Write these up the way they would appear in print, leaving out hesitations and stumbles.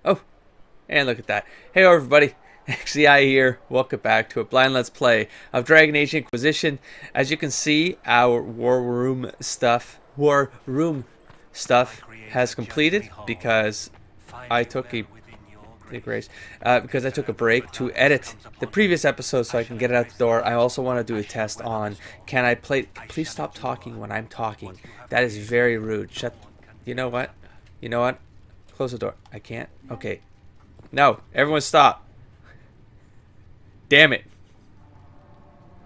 Oh, and look at that. Hey everybody, XCI here. Welcome back to a blind let's play of Dragon Age Inquisition. As you can see, our war room stuff has completed because I took a because I took a break to edit the previous episode so I can get it out the door. I also want to do a test on can I play. Please stop talking when I'm talking. That is very rude. Shut. You know what? You know what? Close the door. I can't. Okay. No, everyone stop. Damn it.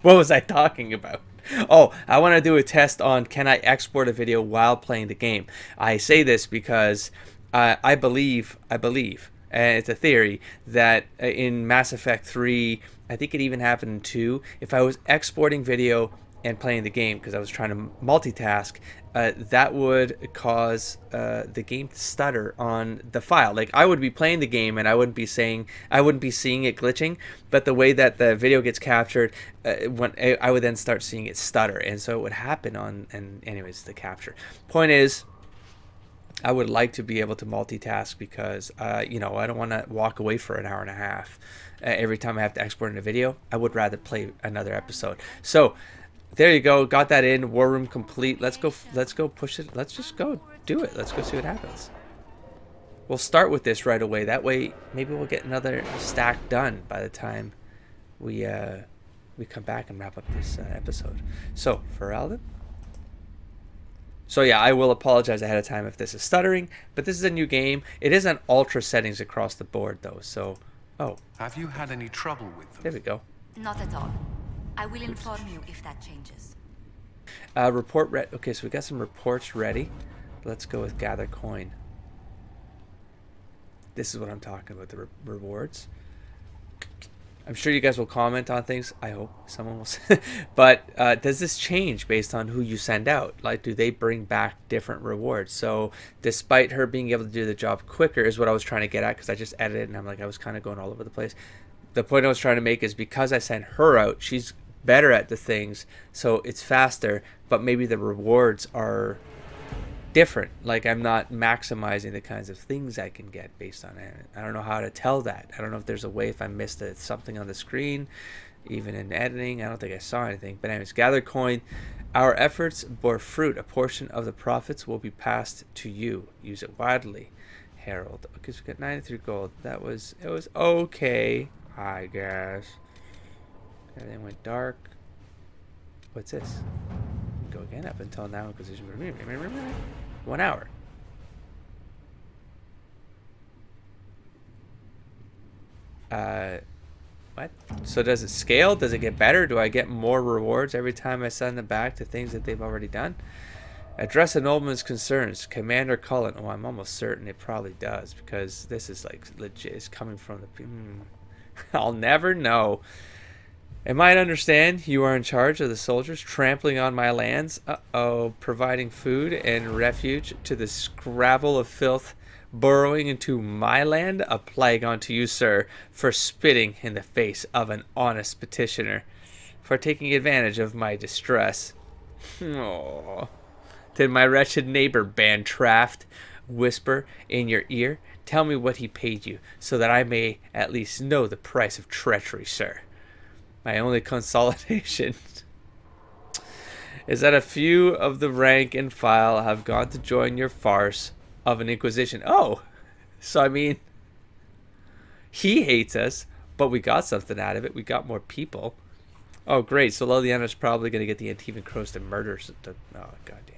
What was I talking about? Oh, I want to do a test on can I export a video while playing the game. I say this because I believe, and it's a theory, that in Mass Effect 3, I think it even happened in 2, if I was exporting video and playing the game because I was trying to multitask, that would cause the game to stutter on the file. Like I would be playing the game and I wouldn't be seeing it glitching, but the way that the video gets captured, when I would then start seeing it stutter, and so it would happen on. And anyways, the capture point is, I would like to be able to multitask because I don't want to walk away for an hour and a half every time I have to export in a video. I would rather play another episode. So there you go. Got that in. War room complete. Let's go push it. Let's just go do it. Let's go see what happens. We'll start with this right away. That way, maybe we'll get another stack done by the time we come back and wrap up this episode. So, for Alden. So yeah, I will apologize ahead of time if this is stuttering, but this is a new game. It is on ultra settings across the board, though. So, Have you had any trouble with them? there we go. Not at all. I will inform you if that changes. Report ready. Okay, so we got some reports ready. Let's go with gather coin. This is what I'm talking about, the rewards. I'm sure you guys will comment on things. I hope someone will. But does this change based on who you send out? Like, do they bring back different rewards? So despite her being able to do the job quicker is what I was trying to get at, because I just edited and I'm like, I was kind of going all over the place. The point I was trying to make is because I sent her out, she's better at the things, so it's faster, but maybe the rewards are different. Like I'm not maximizing the kinds of things I can get based on it. I don't know how to tell that. I don't know if there's a way, if I missed something on the screen, even in editing. I don't think I saw anything. But anyways, gather coin. Our efforts bore fruit. A portion of the profits will be passed to you. Use it widely. Herald. Okay, so we got 93 gold. It was okay, I guess. Everything went dark. What's this? Go again up until now because there's 1 hour. What? So does it scale? Does it get better? Do I get more rewards every time I send them back to things that they've already done? Address a nobleman's concerns. Commander Cullen. Oh, I'm almost certain it probably does because this is like legit. It's coming from the... I'll never know. Am I to understand you are in charge of the soldiers trampling on my lands? Uh-oh. Providing food and refuge to the scrabble of filth burrowing into my land? A plague unto you, sir, for spitting in the face of an honest petitioner, for taking advantage of my distress. Oh. Did my wretched neighbor Bantraft whisper in your ear? Tell me what he paid you, so that I may at least know the price of treachery, sir. My only consolation is that a few of the rank and file have gone to join your farce of an Inquisition. Oh, so I mean, he hates us, but we got something out of it. We got more people. Oh, great. So Liliana's probably going to get the Antivan Crows to murder. Oh, goddamn.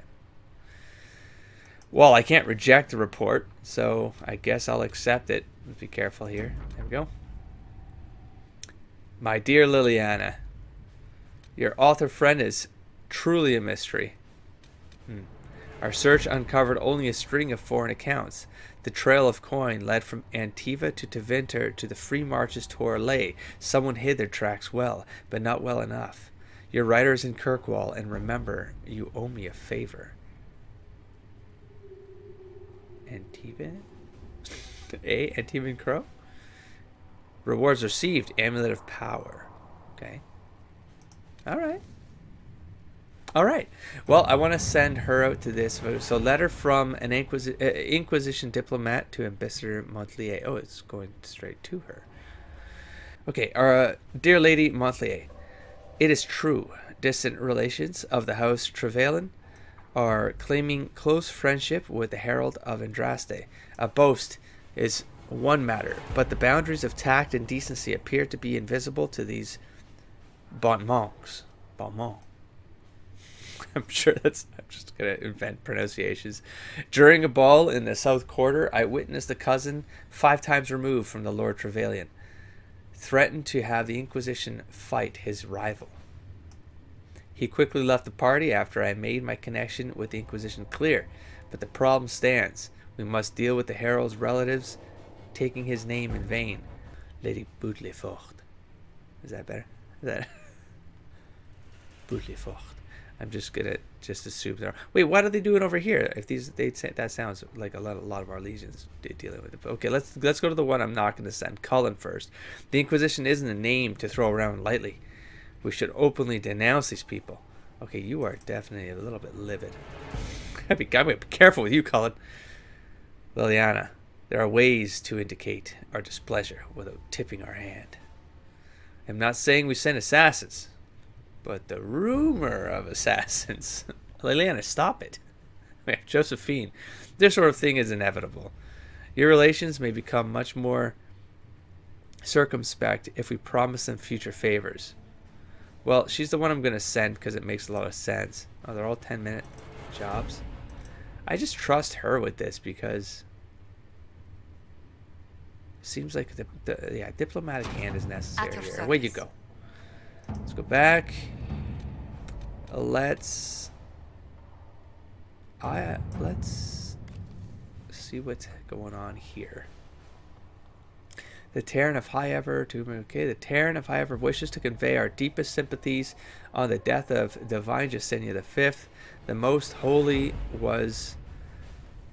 Well, I can't reject the report, so I guess I'll accept it. Let's be careful here. There we go. My dear Liliana, your author friend is truly a mystery. Our search uncovered only a string of foreign accounts. The trail of coin led from Antiva to Tevinter to the free marches to Orlais. Someone hid their tracks well, but not well enough. Your writer is in Kirkwall, and remember, you owe me a favor. Antiva? Antivan Crow? Rewards received. Amulet of Power. Okay. Alright. All right. Well, I want to send her out to this. So, letter from an Inquisition diplomat to Ambassador Montlier. Oh, it's going straight to her. Okay. Dear Lady Montlier, it is true. Distant relations of the House Trevelyan are claiming close friendship with the Herald of Andraste. A boast is one matter, but the boundaries of tact and decency appear to be invisible to these bon monks. Bon monks. I'm sure that's. I'm just gonna invent pronunciations. During a ball in the South Quarter, I witnessed a cousin 5 times removed from the Lord Trevelyan threatened to have the Inquisition fight his rival. He quickly left the party after I made my connection with the Inquisition clear, but the problem stands. We must deal with the herald's relatives taking his name in vain. Lady Boutlefort. Is that better? Is that Boutlefort? I'm just gonna assume they're. Wait, what are they doing over here? If they say that sounds like a lot of our legions dealing with it. Okay, let's go to the one I'm not gonna send. Cullen first. The Inquisition isn't a name to throw around lightly. We should openly denounce these people. Okay, you are definitely a little bit livid. I'm gonna be careful with you, Cullen. Liliana, there are ways to indicate our displeasure without tipping our hand. I'm not saying we send assassins. But the rumor of assassins. Liliana, stop it. Josephine, this sort of thing is inevitable. Your relations may become much more circumspect if we promise them future favors. Well, she's the one I'm going to send because it makes a lot of sense. Oh, they're all 10-minute jobs. I just trust her with this because it seems like the diplomatic hand is necessary here. Away you go. Let's go back. Let's see what's going on here. The Terran of Highever the Terran of Highever wishes to convey our deepest sympathies on the death of Divine Justinia V. The Most Holy was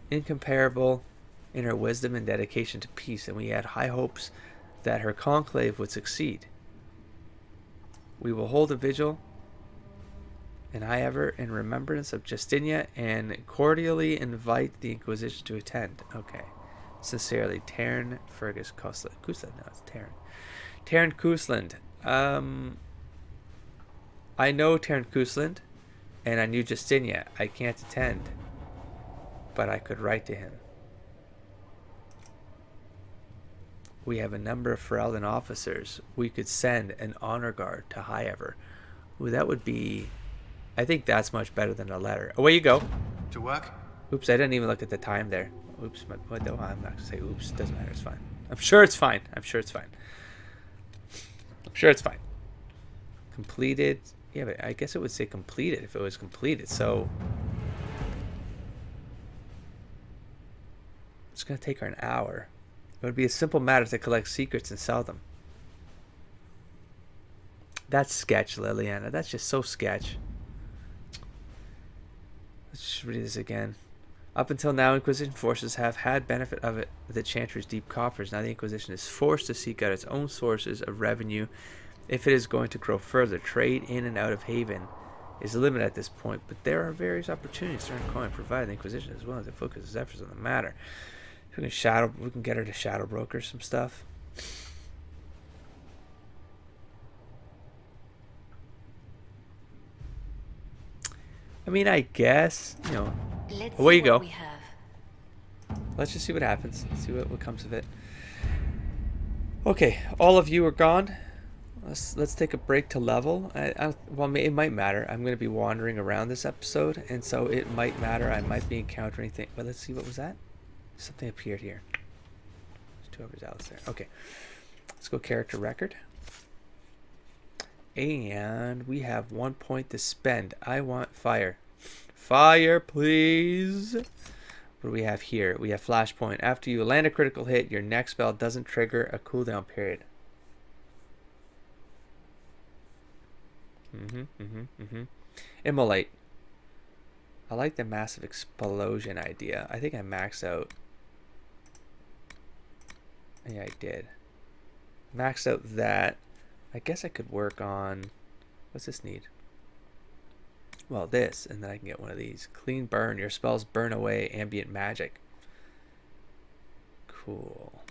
incomparable in her wisdom and dedication to peace, and we had high hopes that her conclave would succeed. We will hold a vigil in Highever in remembrance of Justinia and cordially invite the Inquisition to attend. Okay. Sincerely, Terran Fergus Cousland. No, it's Terran. Terran Cousland. I know Terran Cousland, and I knew Justinia. I can't attend, but I could write to him. We have a number of Ferelden officers. We could send an honor guard to Highever. Ooh, that would be... I think that's much better than a letter. Away you go. To work? Oops, I didn't even look at the time there. Oops, I'm not going to say oops. Doesn't matter, it's fine. I'm sure it's fine. Completed. Yeah, but I guess it would say completed if it was completed, so... It's going to take her an hour. It would be a simple matter to collect secrets and sell them. That's sketch, Liliana. That's just so sketch. Let's just read this again. Up until now, Inquisition forces have had benefit of it, the Chantry's deep coffers. Now the Inquisition is forced to seek out its own sources of revenue if it is going to grow further. Trade in and out of Haven is limited at this point, but there are various opportunities to earn coin, provided the Inquisition is willing to focus its efforts on the matter. We can get her to shadow broker some stuff. I mean, I guess, you know. Away you go. Let's just see what happens. Let's see what comes of it. Okay, all of you are gone. Let's take a break to level. Well, it might matter. I'm going to be wandering around this episode, and so it might matter. I might be encountering things. But let's see, what was that? Something appeared here. There's 2 overzealous there. Okay, let's go character record. And we have 1 point to spend. I want fire. Fire, please. What do we have here? We have flashpoint. After you land a critical hit, your next spell doesn't trigger a cooldown period. Immolate. I like the massive explosion idea. I think I maxed out. Yeah, I did. Maxed out that. I guess I could work on... What's this need? well, this, and then I can get one of these. Clean burn. Your spells burn away ambient magic. Cool.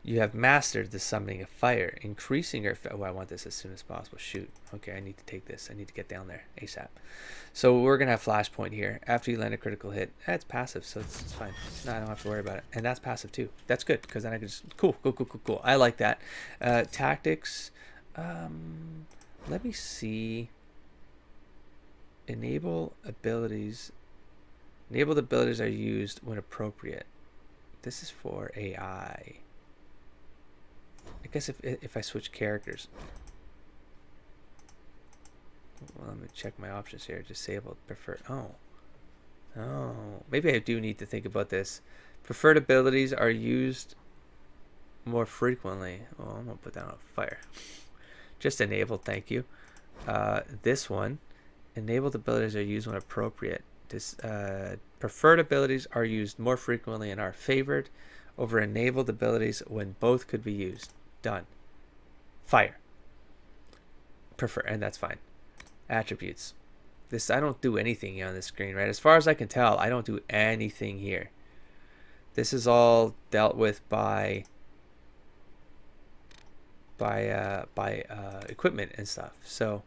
You have mastered the summoning of fire, increasing your... Oh, I want this as soon as possible. Shoot. Okay, I need to take this. I need to get down there ASAP. So we're going to have flashpoint here. After you land a critical hit, that's passive, so it's fine. No, I don't have to worry about it. And that's passive too. That's good, because then I can just... Cool. I like that. Tactics. Let me see. Enabled abilities are used when appropriate. This is for AI. I guess if I switch characters. Well, let me check my options here. Disabled, preferred. Oh, maybe I do need to think about this. Preferred abilities are used more frequently. Oh, I'm gonna put that on fire. Just enabled, thank you. This one, enabled abilities are used when appropriate. Preferred abilities are used more frequently and are favored over enabled abilities when both could be used. Done. Fire. Prefer, and that's fine. Attributes. This, I don't do anything on this screen, right? As far as I can tell, I don't do anything here. This is all dealt with by equipment and stuff. So,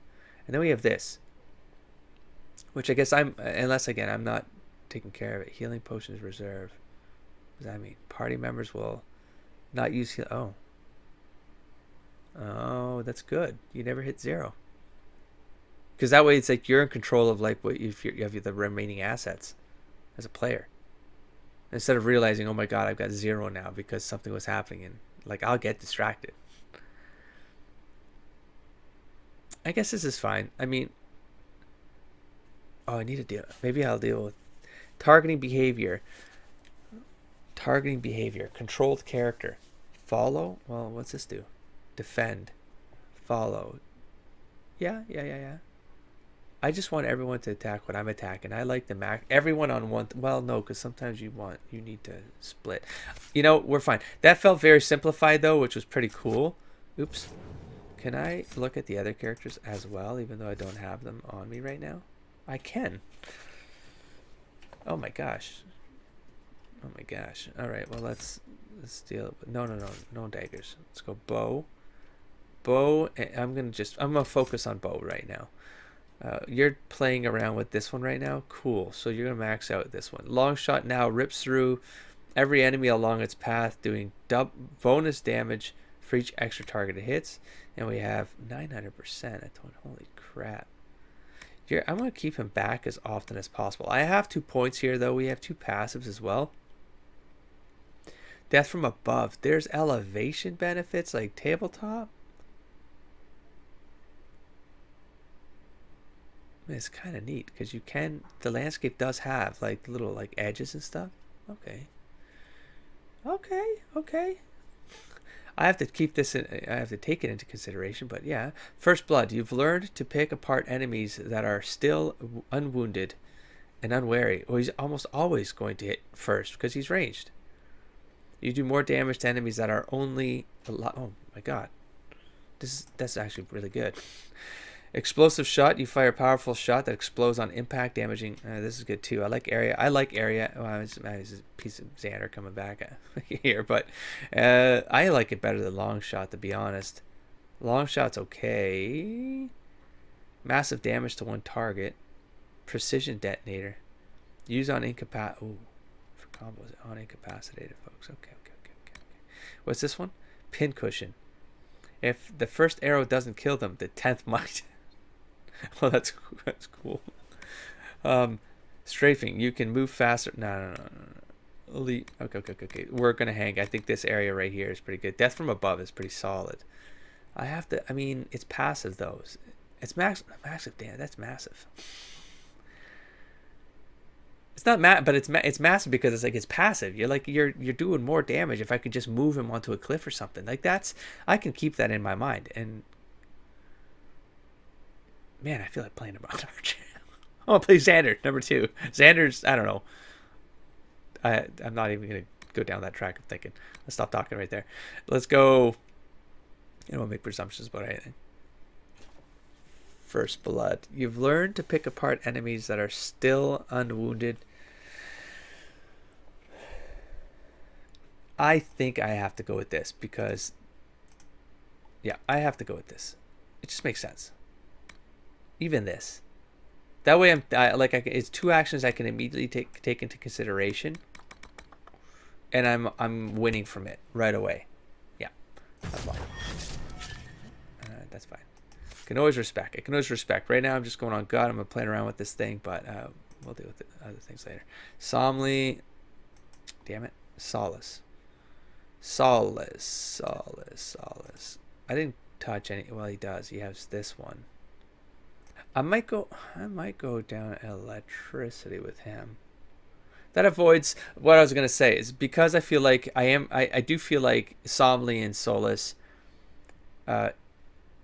and then we have this, which I guess unless again I'm not taking care of it. Healing potions reserve. What does that mean? Party members will not use Oh, that's good. You never hit 0. Because that way it's like you're in control of like what if you have the remaining assets as a player. Instead of realizing, oh my god, I've got 0 now because something was happening, and like I'll get distracted. I guess this is fine. I mean, oh, I need to deal. Maybe I'll deal with targeting behavior. Targeting behavior. Controlled character. Follow. Well, what's this do? Defend. Follow. Yeah. I just want everyone to attack what I'm attacking. I like the max. Everyone on one. Well, no, because sometimes you need to split. You know, we're fine. That felt very simplified though, which was pretty cool. Oops. Can I look at the other characters as well, even though I don't have them on me right now? I can. Oh my gosh. Oh my gosh. All right. Well, let's deal. No daggers. Let's go bow. Bow. I'm gonna focus on bow right now. You're playing around with this one right now. Cool. So you're gonna max out this one. Long shot now rips through every enemy along its path, doing bonus damage for each extra targeted hits. And we have 900%. Holy crap. I'm going to keep him back as often as possible. I have 2 points here, though. We have 2 passives as well. Death from above. There's elevation benefits like tabletop. It's kind of neat because the landscape does have like little like edges and stuff. Okay. I have to keep this in, I have to take it into consideration, but yeah. First blood. You've learned to pick apart enemies that are still unwounded and unwary. Well, he's almost always going to hit first because he's ranged. You do more damage to enemies that are only oh my god. That's actually really good. Explosive shot. You fire a powerful shot that explodes on impact, damaging. This is good too. I like area. Well, it's a piece of Xander coming back here, but I like it better than long shot, to be honest. Long shot's okay. Massive damage to one target. Precision detonator. Use on for combos on incapacitated folks. Okay. What's this one? Pin cushion. If the first arrow doesn't kill them, the 10th might. Oh, that's cool. Strafing. You can move faster. No. Elite. Okay. We're gonna hang. I think this area right here is pretty good. Death from above is pretty solid. I mean, it's passive though. It's massive. Damn, that's massive. It's not but it's massive because it's like it's passive. You're doing more damage if I could just move him onto a cliff or something. Like I can keep that in my mind. And man, I feel like playing a Bond Archer. I want to play Xander, number 2. Xander's, I don't know. I'm not even going to go down that track of thinking. Let's stop talking right there. Let's go. I don't want to make presumptions about anything. First Blood. You've learned to pick apart enemies that are still unwounded. I think I have to go with this because, yeah, I have to go with this. It just makes sense. Even this. That way, it's 2 actions I can immediately take into consideration, and I'm winning from it right away. Yeah, that's fine. That's fine. Can always respect. I can always respect. Right now, I'm just going on gut. I'm playing around with this thing, but we'll deal with the other things later. Somli, damn it, Solace. Solace. I didn't touch any. Well, he does. He has this one. I might go down electricity with him. That avoids what I was gonna say. Is because I feel like I do feel like Somli and Solus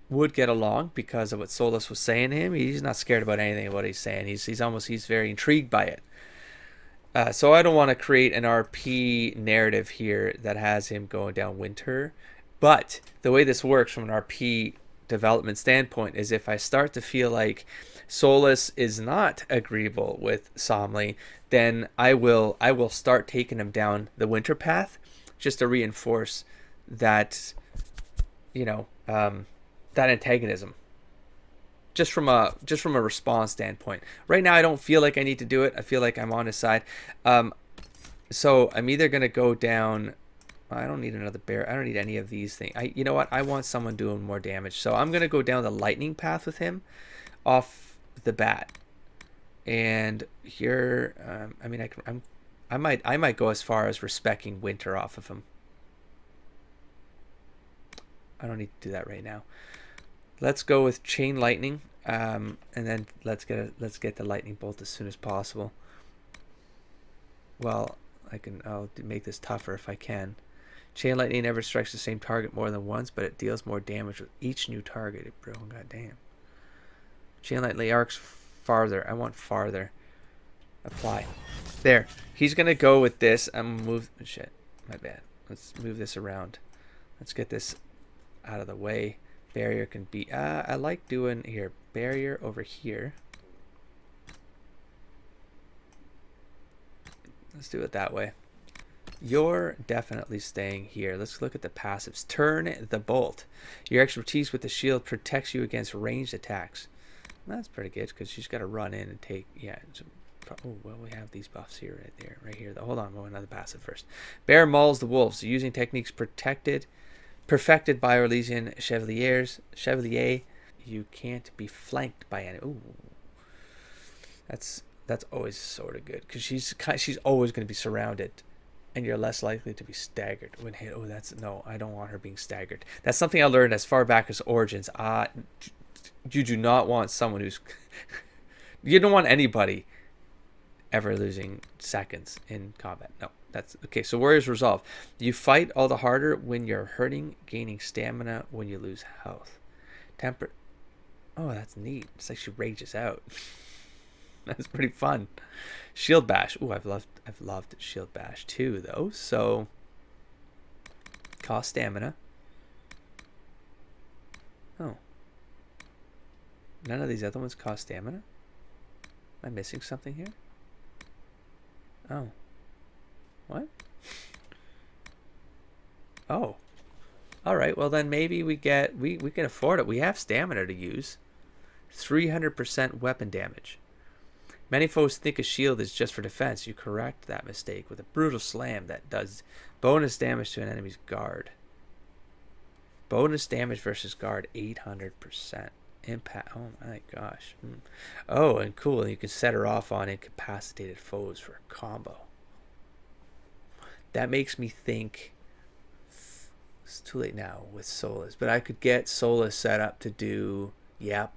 would get along because of what Solus was saying to him. He's not scared about anything of what he's saying. He's very intrigued by it. So I don't want to create an RP narrative here that has him going down winter. But the way this works from an RP development standpoint is if I start to feel like Solus is not agreeable with Somli, then I will start taking him down the winter path just to reinforce that, that antagonism. Just from a response standpoint. Right now, I don't feel like I need to do it. I feel like I'm on his side. So I'm either gonna go down. I don't need another bear. I don't need any of these things. You know what? I want someone doing more damage. So I'm gonna go down the lightning path with him, off the bat. And here, I might go as far as respecking winter off of him. I don't need to do that right now. Let's go with chain lightning, and then let's get the lightning bolt as soon as possible. Well, I'll make this tougher if I can. Chain lightning never strikes the same target more than once, but it deals more damage with each new target. Bro, goddamn. Chain lightning arcs farther. I want farther. Apply. There. He's gonna go with this. I'm gonna move. Shit, my bad. Let's move this around. Let's get this out of the way. Barrier can be. I like doing here. Barrier over here. Let's do it that way. You're definitely staying here. Let's look at the passives. Turn the bolt. Your expertise with the shield protects you against ranged attacks. That's pretty good because she's got to run in and take. Yeah. Oh, well, we have these buffs here, right here. Hold on, we'll another passive first. Bear mauls the wolves using techniques perfected by Orlesian Chevalier. You can't be flanked by any. Ooh, that's always sort of good because she's always going to be surrounded, and you're less likely to be staggered when hit. Oh, no, I don't want her being staggered. That's something I learned as far back as Origins. You do not want someone who's. You don't want anybody ever losing seconds in combat. No, that's okay. So Warrior's Resolve. You fight all the harder when you're hurting, gaining stamina when you lose health. Temper. Oh, that's neat. It's like she rages out. That's pretty fun. Shield Bash. Ooh, I've loved Shield Bash too, though. So cost stamina. Oh. None of these other ones cost stamina? Am I missing something here? Oh. What? Oh. Alright, well then maybe we can afford it. We have stamina to use. 300% weapon damage. Many foes think a shield is just for defense. You correct that mistake with a brutal slam that does bonus damage to an enemy's guard. Bonus damage versus guard 800%. Impact. Oh my gosh. Oh, and cool. You can set her off on incapacitated foes for a combo. That makes me think it's too late now with Solus, but I could get Solus set up to do. Yep.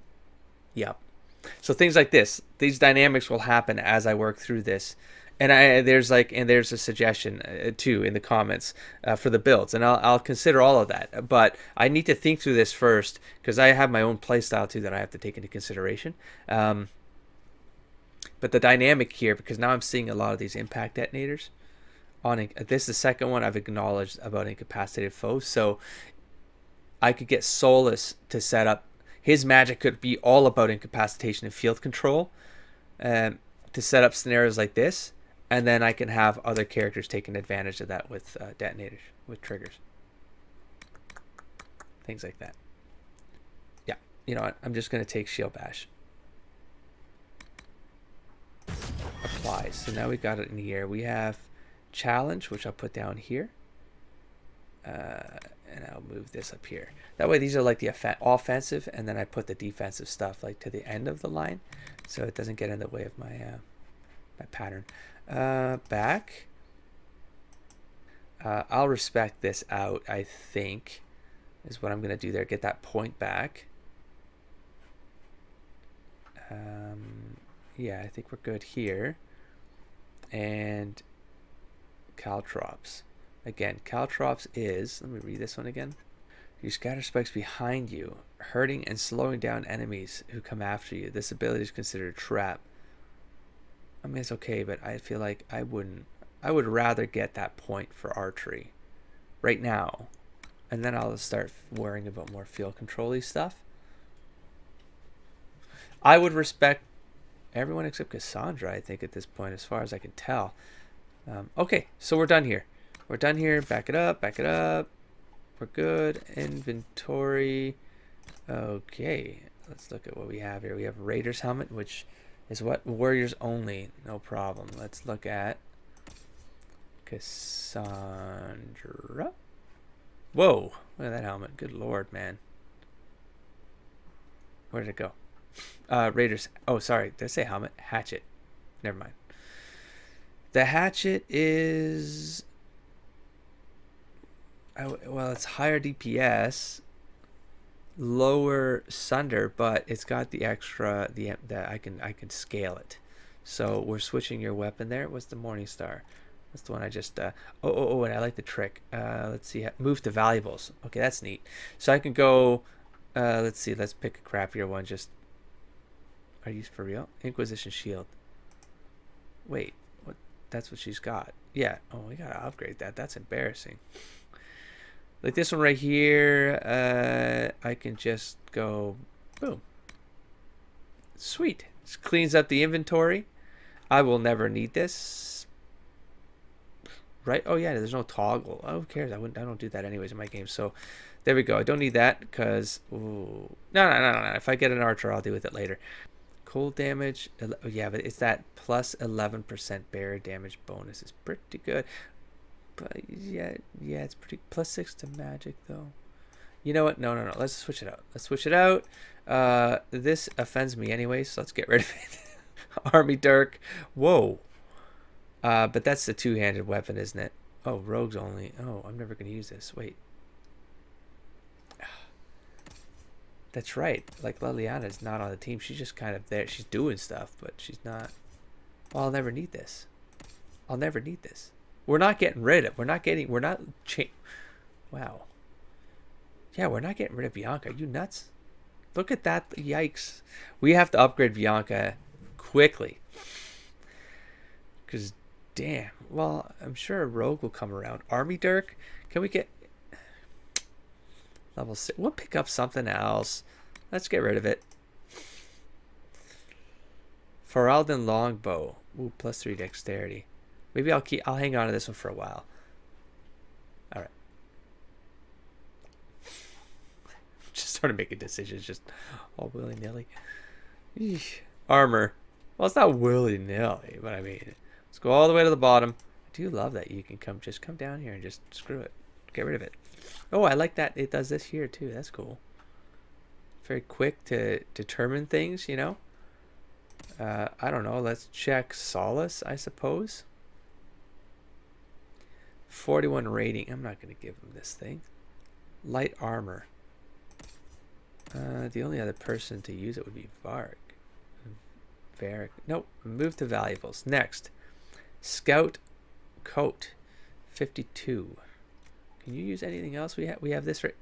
So things like this, these dynamics will happen as I work through this. And there's a suggestion too in the comments for the builds, and I'll consider all of that. But I need to think through this first because I have my own playstyle too that I have to take into consideration. But the dynamic here, because now I'm seeing a lot of these impact detonators. This is the second one I've acknowledged about incapacitated foes, so I could get Solus to set up his magic could be all about incapacitation and field control, to set up scenarios like this, and then I can have other characters taking advantage of that with detonators, with triggers, things like that. Yeah, you know what? I'm just gonna take shield bash. Apply. So now we got it in here. We have challenge, which I'll put down here, and I'll move this up here. That way, these are like the offensive, and then I put the defensive stuff like to the end of the line, so it doesn't get in the way of my my pattern. Back. I'll respect this out, I think, is what I'm gonna do there. Get that point back. Yeah, I think we're good here. And caltrops. Again, caltrops is, let me read this one again. You scatter spikes behind you, hurting and slowing down enemies who come after you. This ability is considered a trap. I mean, it's okay, but I feel like I would rather get that point for archery right now. And then I'll start worrying about more field control-y stuff. I would respect everyone except Cassandra, I think, at this point, as far as I can tell. Okay, so we're done here. We're done here. Back it up, back it up. We're good. Inventory. Okay, let's look at what we have here. We have Raider's helmet, which is what? Warriors only. No problem. Let's look at Cassandra. Whoa, look at that helmet. Good lord, man. Where did it go? Raiders. Oh, sorry. Did I say helmet? Hatchet. Never mind. The hatchet is... well, it's higher DPS, lower sunder, but it's got the extra that I can scale it. So we're switching your weapon there. What's the Morning Star? That's the one I just oh, and I like the trick. Let's see, move to valuables. Okay, that's neat. So I can go, let's see, let's pick a crappier one. Just, are you for real? Inquisition shield. Wait, what? That's what she's got. Yeah. Oh, we gotta upgrade that. That's embarrassing. Like this one right here, I can just go, boom. Sweet. This cleans up the inventory. I will never need this. Right? Oh yeah, there's no toggle. Oh, who cares? I don't do that anyways in my game. So there we go. I don't need that because, no. If I get an archer, I'll deal with it later. Cold damage. Oh, yeah, but it's that plus 11% barrier damage bonus. Is pretty good. But yeah, it's pretty. Plus 6 to magic though. You know what? No. Let's switch it out. Let's switch it out. This offends me anyway, so let's get rid of it. Army Dirk. Whoa. But that's the two-handed weapon, isn't it? Oh, rogues only. Oh, I'm never gonna use this. Wait. That's right. Like Liliana's not on the team. She's just kind of there. She's doing stuff, but she's not. Well, I'll never need this. I'll never need this. We're not getting rid of. Wow. Yeah, we're not getting rid of Bianca. Are you nuts? Look at that. Yikes. We have to upgrade Bianca quickly. Because, damn. Well, I'm sure a rogue will come around. Army Dirk? Can we get level 6? We'll pick up something else. Let's get rid of it. Feralden Longbow. Ooh, plus 3 dexterity. Maybe I'll hang on to this one for a while. All right. Just started making decisions, just all willy-nilly. Armor. Well, it's not willy-nilly, but I mean, let's go all the way to the bottom. I do love that you can come down here and just screw it. Get rid of it. Oh, I like that it does this here too. That's cool. Very quick to determine things, you know. I don't know. Let's check Solace, I suppose. 41 rating. I'm not going to give him this thing. Light armor. The only other person to use it would be Varg. Nope. Move to valuables. Next. Scout coat. 52. Can you use anything else? We have this right.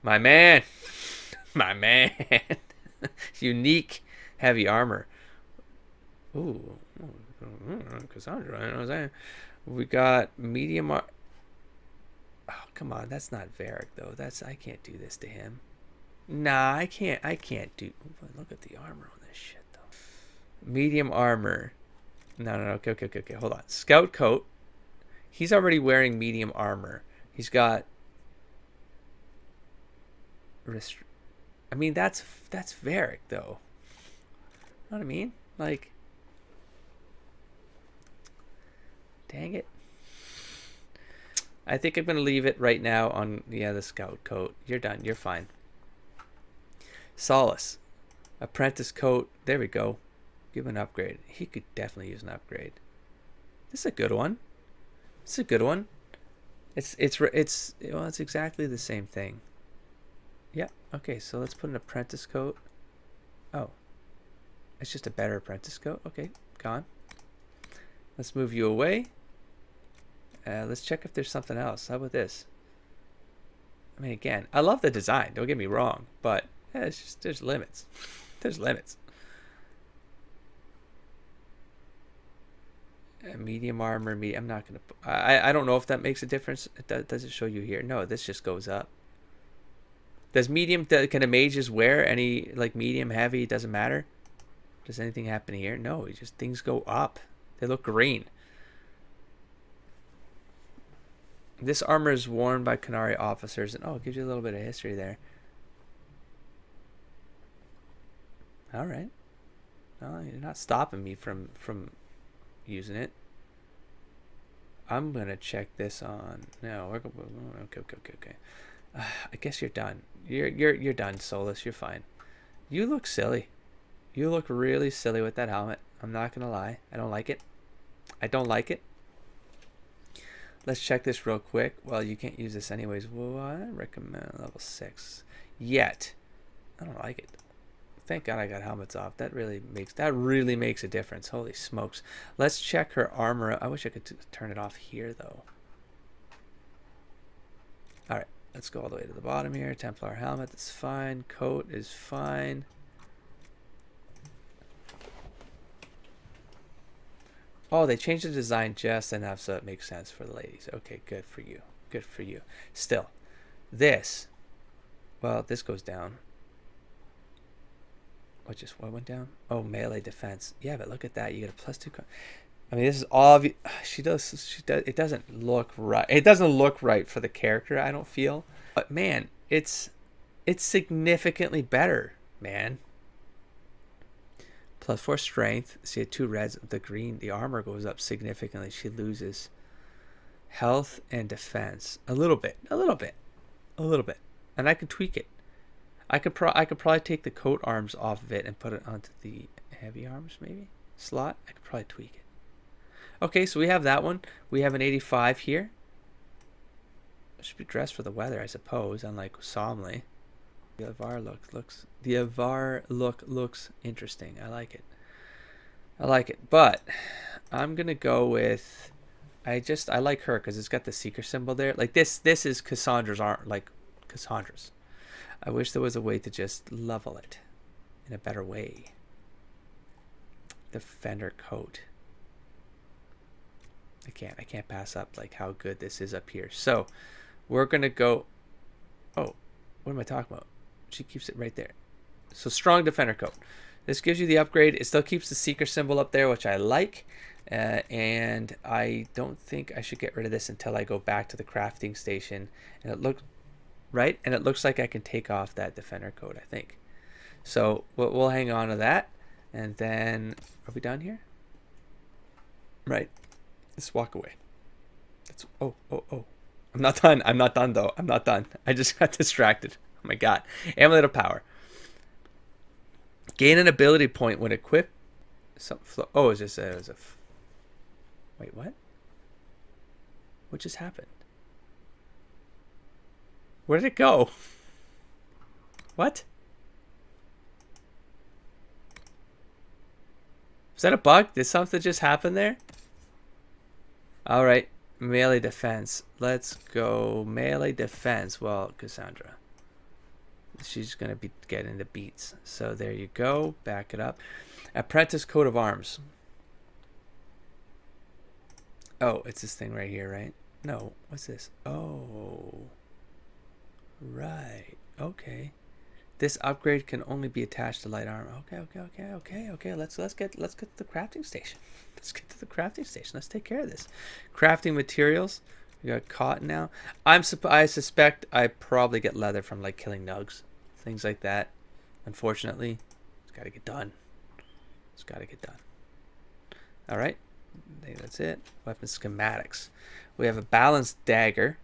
My man. My man. Unique heavy armor. Ooh. Cassandra, you know what I'm saying? We got medium. Oh, come on. That's not Varric, though. I can't do this to him. Nah, I can't do. Look at the armor on this shit though. Medium armor. No. Okay. Hold on. Scout coat. He's already wearing medium armor. He's got. I mean, that's Varric though. Know what I mean? Like. Dang it. I think I'm going to leave it right now on, the scout coat. You're done. You're fine. Solace. Apprentice coat. There we go. Give him an upgrade. He could definitely use an upgrade. This is a good one. It's a good one. It's exactly the same thing. Yeah. Okay, so let's put an apprentice coat. Oh. It's just a better apprentice coat. Okay, gone. Let's move you away. Let's check if there's something else. How about this? I mean, again, I love the design. Don't get me wrong, but it's just there's limits. There's limits. Medium armor. I'm not gonna. I don't know if that makes a difference. Does it show you here? No, this just goes up. Does medium? Can a mage just wear any like medium, heavy? It doesn't matter. Does anything happen here? No. It just things go up. They look green. This armor is worn by Qunari officers, and it gives you a little bit of history there. All right. No, you're not stopping me from using it. I'm gonna check this on. No, we're okay. I guess you're done. You're done, Solus. You're fine. You look silly. You look really silly with that helmet. I'm not gonna lie. I don't like it. I don't like it. Let's check this real quick. Well, you can't use this anyways. Well, I recommend level 6. Yet. I don't like it. Thank God I got helmets off. That really makes a difference. Holy smokes. Let's check her armor. I wish I could turn it off here, though. Alright. Let's go all the way to the bottom here. Templar helmet. That's fine. Coat is fine. Oh, they changed the design just enough so it makes sense for the ladies. Okay, good for you. Good for you. Still, this. Well, this goes down. What went down? Oh, melee defense. Yeah, but look at that. You get a +2. I mean, this is obvious. She does. It doesn't look right. It doesn't look right for the character, I don't feel. But man, it's significantly better, man. +4 strength. See, 2 reds. The green, the armor goes up significantly. She loses health and defense a little bit, and I could tweak it. I could probably take the coat arms off of it and put it onto the heavy arms, maybe slot. I could probably tweak it. Okay, so we have that one. We have an 85 here. Should be dressed for the weather, I suppose. Unlike Somley. The Avar look looks interesting. I like it. But I'm gonna go with. I like her because it's got the seeker symbol there. Like this is Cassandra's aren't like Cassandra's. I wish there was a way to just level it in a better way. Defender coat. I can't pass up like how good this is up here. So we're gonna go. Oh, what am I talking about? She keeps it right there. So strong defender coat. This gives you the upgrade. It still keeps the seeker symbol up there, which I like. And I don't think I should get rid of this until I go back to the crafting station. And it looks right. And it looks like I can take off that defender coat, I think. So we'll hang on to that. And then are we done here? Right. Let's walk away. Oh. I'm not done though. I'm not done. I just got distracted. Oh my god. Amulet of Power. Gain an ability point when equipped. Oh, is this wait, what? What just happened? Where did it go? What? Was that a bug? Did something just happen there? Alright. Melee defense. Let's go melee defense. Well, Cassandra. She's going to be getting the beats. So there you go. Back it up. Apprentice coat of arms. Oh, it's this thing right here, right? No. What's this? Oh. Right. Okay. This upgrade can only be attached to light armor. Okay. Let's get to the crafting station. Let's get to the crafting station. Let's take care of this. Crafting materials. We got cotton now. I suspect I probably get leather from like killing nugs, things like that. Unfortunately, it's got to get done. It's got to get done. All right. I think that's it. Weapon schematics. We have a balanced dagger.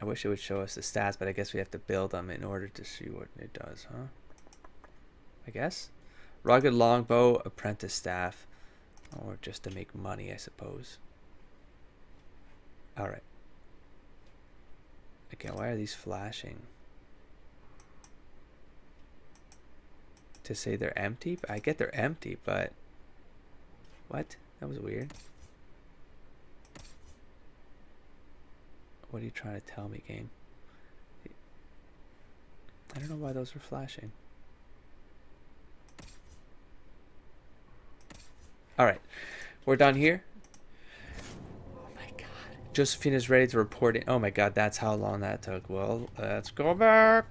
I wish it would show us the stats, but I guess we have to build them in order to see what it does, huh? I guess. Rugged longbow, apprentice staff, or just to make money, I suppose. All right. Okay, why are these flashing? To say they're empty? I get they're empty, but what? That was weird. What are you trying to tell me, game? I don't know why those are flashing. Alright. We're done here. Oh my god. Josephine is ready to report it. Oh my god, that's how long that took. Well, let's go back.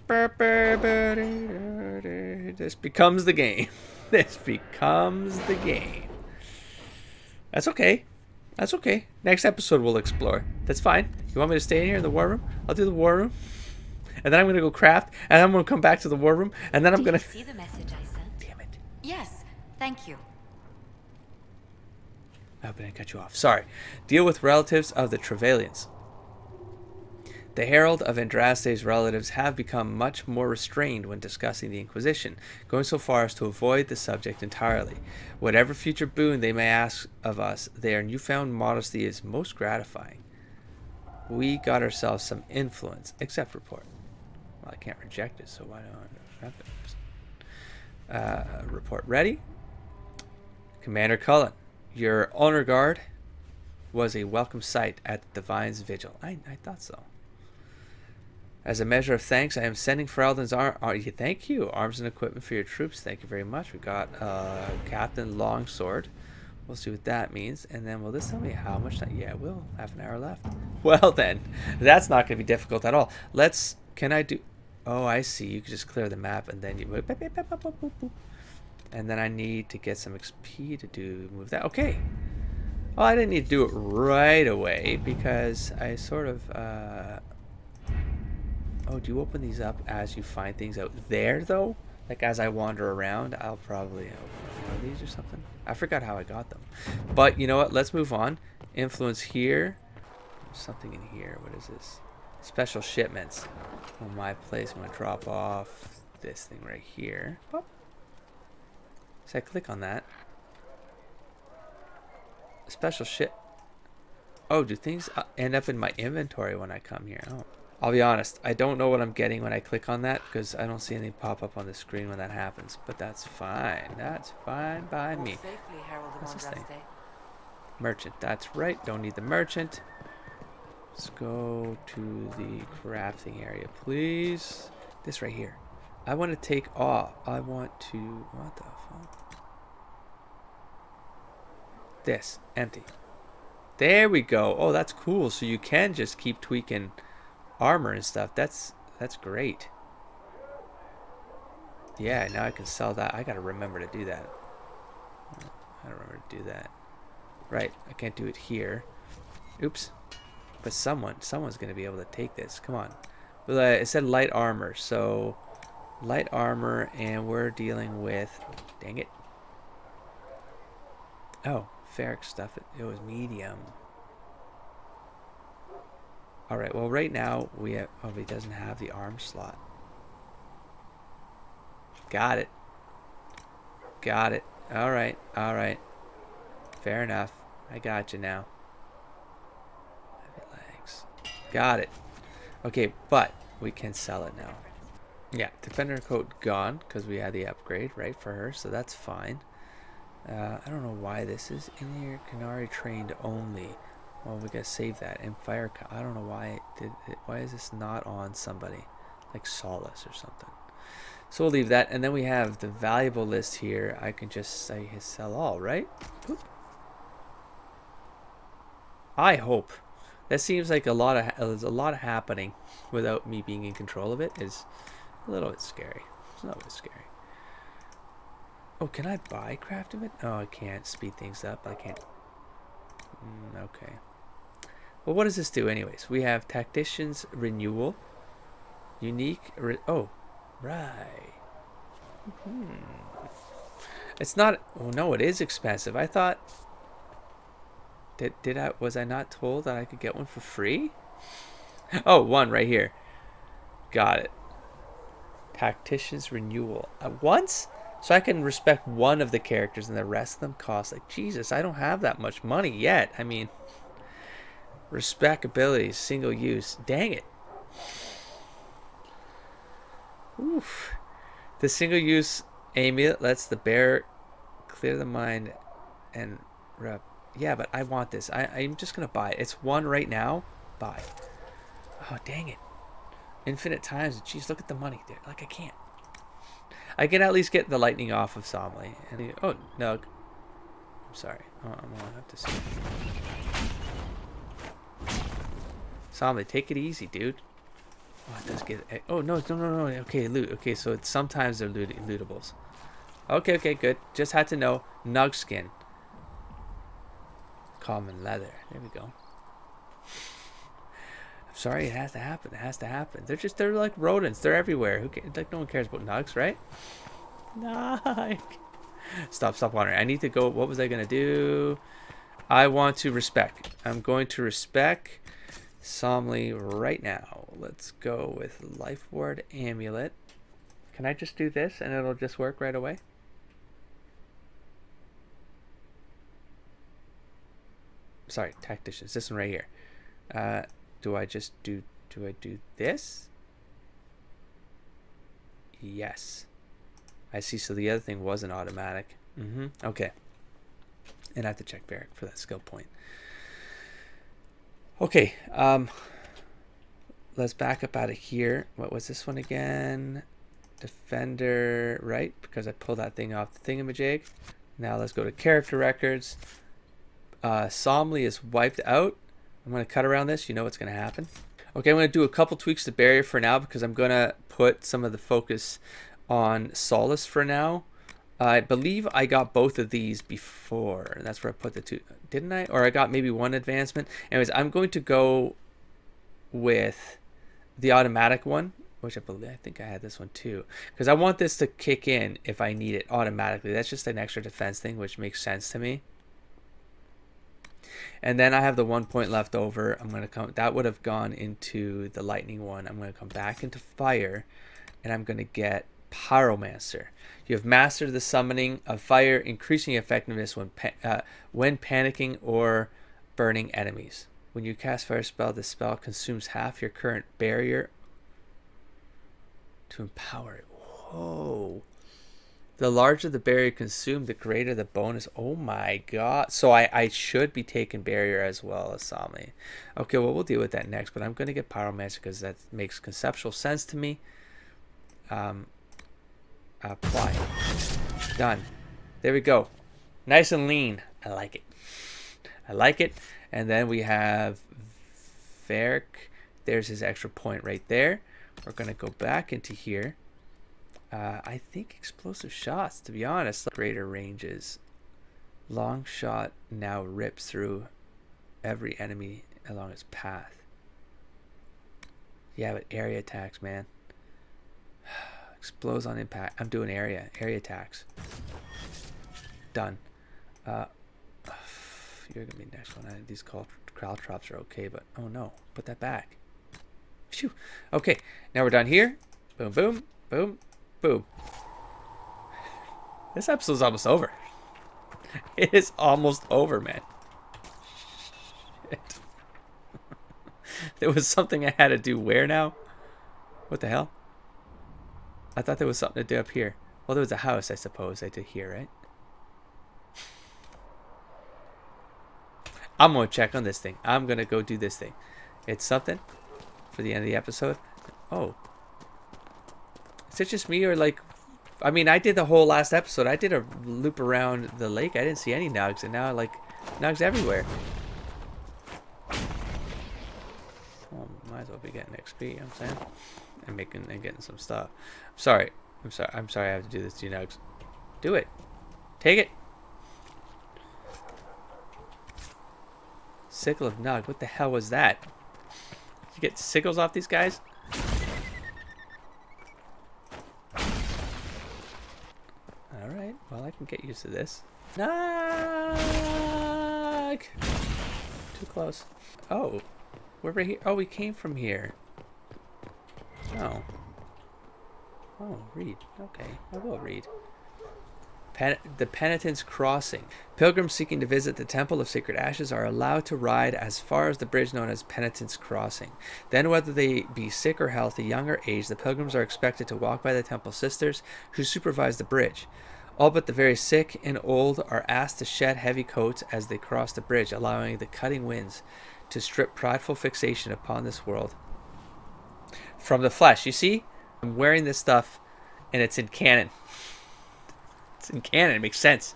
This becomes the game. This becomes the game. That's okay. That's okay. Next episode we'll explore. That's fine. You want me to stay in here in the war room? I'll do the war room. And then I'm going to go craft. And then I'm going to come back to the war room. And then I'm going to... see the message I sent? Damn it. Yes. Thank you. I hope I didn't cut you off. Sorry. Deal with relatives of the Trevelyan's. The Herald of Andraste's relatives have become much more restrained when discussing the Inquisition, going so far as to avoid the subject entirely. Whatever future boon they may ask of us, their newfound modesty is most gratifying. We got ourselves some influence, except report. Well, I can't reject it, so why don't I have it? Report ready? Commander Cullen, your honor guard was a welcome sight at the Divine's vigil. I thought so. As a measure of thanks, I am sending Ferelden's thank you. Arms and equipment for your troops. Thank you very much. We got Captain Longsword. We'll see what that means. And then will this tell me how much time? Yeah, we'll have an hour left. Well then, that's not going to be difficult at all. Can I do... Oh, I see. You can just clear the map and then you... And then I need to get some XP to move that. Okay. Well, I didn't need to do it right away because I sort of... Oh, do you open these up as you find things out there, though? Like, as I wander around, I'll probably open one of these or something. I forgot how I got them. But, you know what? Let's move on. Influence here. There's something in here. What is this? Special shipments. On my place, I'm going to drop off this thing right here. Oh. So I click on that. Special ship. Oh, do things end up in my inventory when I come here? Oh. I'll be honest, I don't know what I'm getting when I click on that because I don't see anything pop up on the screen when that happens. But that's fine. That's fine by me. What's this thing? Merchant. That's right. Don't need the merchant. Let's go to the crafting area, please. This right here. I want to take off. I want to... What the fuck? This. Empty. There we go. Oh, that's cool. So you can just keep tweaking... armor and stuff. That's great. Yeah, now I can sell that. I gotta remember to do that. I don't remember to do that. Right, I can't do it here. Oops. But someone's gonna be able to take this. Come on. Well, it said light armor, so light armor, and we're dealing with... Dang it. Oh, ferric stuff. It was medium. Alright, well right now we have... Oh, he doesn't have the arm slot. Got it. Got it. Alright, alright. Fair enough. I got you now. Heavy legs. Got it. Okay, but we can sell it now. Yeah, defender coat gone because we had the upgrade, right, for her, so that's fine. I don't know why this is in here. Canary trained only. Well, we gotta save that. And fire... I don't know why why is this not on somebody? Like Solace or something. So we'll leave that. And then we have the valuable list here. I can just say sell all, right? Boop. I hope. That seems like there's a lot happening without me being in control of it. Is A little bit scary. It's a little bit scary. Oh, can I buy crafting it? Oh, I can't speed things up. I can't. Okay. Well, what does this do anyways? We have Tactician's Renewal. Unique. Oh, right. It's not. Oh, no, it is expensive. I thought. Was I not told that I could get one for free? Oh, one right here. Got it. Tactician's Renewal. Once? So I can respect one of the characters and the rest of them cost like Jesus. I don't have that much money yet. I mean, respect abilities, single use. Dang it. Oof. The single use amulet lets the bear clear the mind and rep. Yeah, but I want this. I'm just gonna buy it. It's one right now. Buy. Oh, dang it. Infinite times. Jeez, look at the money there. Like, I can't. I can at least get the lightning off of Somley. And oh, no. I'm sorry. Oh, I'm going to have to see. Somley, take it easy, dude. Oh, it does get... Oh, no. Okay, loot. Okay, so it's, sometimes they're lootables. Okay, good. Just had to know. Nug skin. Common leather. There we go. I'm sorry, it has to happen. It has to happen. They're like rodents. They're everywhere. Who cares? Like, no one cares about nugs, right? Nug. Stop wandering. I need to go. What was I gonna do? I want to respec. I'm going to respec Somley right now. Let's go with Life Ward Amulet. Can I just do this and it'll just work right away? Sorry, Tacticians. This one right here. Do I just do I do this? Yes. I see, so the other thing wasn't automatic. Okay. And I have to check Barrack for that skill point. Okay, let's back up out of here. What was this one again? Defender, right? Because I pulled that thing off the thingamajig. Now let's go to character records. Somley is wiped out. I'm going to cut around this. You know what's going to happen. Okay, I'm going to do a couple tweaks to barrier for now because I'm going to put some of the focus on Solace for now. I believe I got both of these before. And that's where I put the two. Didn't I? Or I got maybe one advancement. Anyways, I'm going to go with the automatic one, which I think I had this one too. Because I want this to kick in if I need it automatically. That's just an extra defense thing, which makes sense to me. And then I have the 1 point left over. I'm going to come, that would have gone into the lightning one. I'm going to come back into fire and I'm going to get Pyromancer. You have mastered the summoning of fire, increasing effectiveness when panicking or burning enemies. When you cast fire spell, the spell consumes half your current barrier to empower it. Whoa. The larger the barrier consumed, the greater the bonus. Oh my god. So I should be taking barrier as well as Somley. Okay, well, we'll deal with that next. But I'm going to get Pyromancer because that makes conceptual sense to me. Apply. Done. There we go. Nice and lean. I like it. I like it. And then we have Varric. There's his extra point right there. We're going to go back into here. I think explosive shots, to be honest. Greater ranges. Long shot now rips through every enemy along its path. Yeah, but area attacks, man. Explodes on impact. I'm doing area attacks. Done. You're gonna be next one. These crowd traps are okay, but oh no, put that back. Phew. Okay, now we're done here. Boom, boom, boom, boom. This episode's almost over. It is almost over, man. Shit. There was something I had to do where now? What the hell? I thought there was something to do up here. Well, there was a house, I suppose, I did here, right? I'm going to check on this thing. I'm going to go do this thing. It's something for the end of the episode. Oh. Is it just me or like... I mean, I did the whole last episode. I did a loop around the lake. I didn't see any nugs, and now, like, nugs everywhere. Oh, might as well be getting XP, you know what I'm saying? And getting some stuff. I'm sorry I have to do this to you, Nugs. Do it. Take it. Sickle of Nug. What the hell was that? Did you get sickles off these guys? Alright, well I can get used to this. Nug! Too close. Oh. We're right here. Oh, we came from here. Oh. Oh, read. Okay, I will read. The Penitent's Crossing. Pilgrims seeking to visit the Temple of Sacred Ashes are allowed to ride as far as the bridge known as Penitent's Crossing. Then, whether they be sick or healthy, young or aged, the pilgrims are expected to walk by the temple sisters who supervise the bridge. All but the very sick and old are asked to shed heavy coats as they cross the bridge, allowing the cutting winds to strip prideful fixation upon this world from the flesh. You see? I'm wearing this stuff, and it's in canon. It's in canon. It makes sense.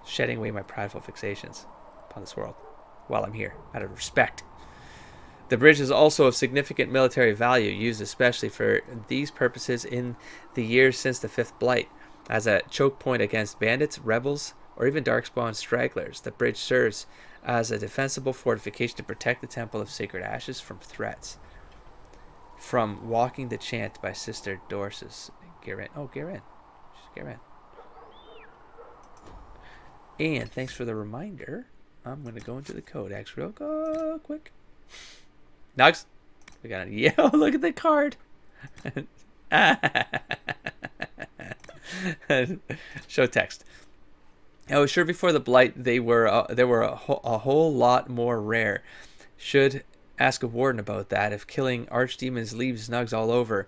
Shedding away my prideful fixations upon this world while I'm here, out of respect. The bridge is also of significant military value, used especially for these purposes in the years since the Fifth Blight. As a choke point against bandits, rebels, or even darkspawn stragglers, the bridge serves as a defensible fortification to protect the Temple of Sacred Ashes from threats. From Walking the Chant by Sister Dorsis. Garen. Oh, Garen. She's Garen. And thanks for the reminder. I'm going to go into the codex real quick. Nugs. We got a yellow. Look at the card. Show text. Oh, sure. Before the Blight, there were a whole lot more rare. Should ask a warden about that. If killing archdemons leaves Nugs all over,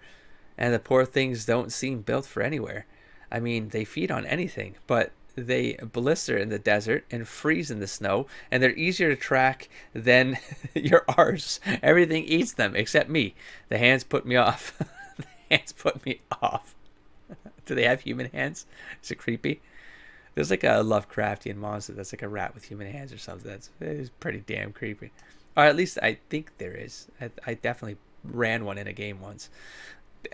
and the poor things don't seem built for anywhere. I mean, they feed on anything, but they blister in the desert and freeze in the snow, and they're easier to track than your arse. Everything eats them except me. The hands put me off. The hands put me off. Do they have human hands? Is it creepy? There's like a Lovecraftian monster that's like a rat with human hands or something. It's pretty damn creepy. Or at least I think there is. I definitely ran one in a game once.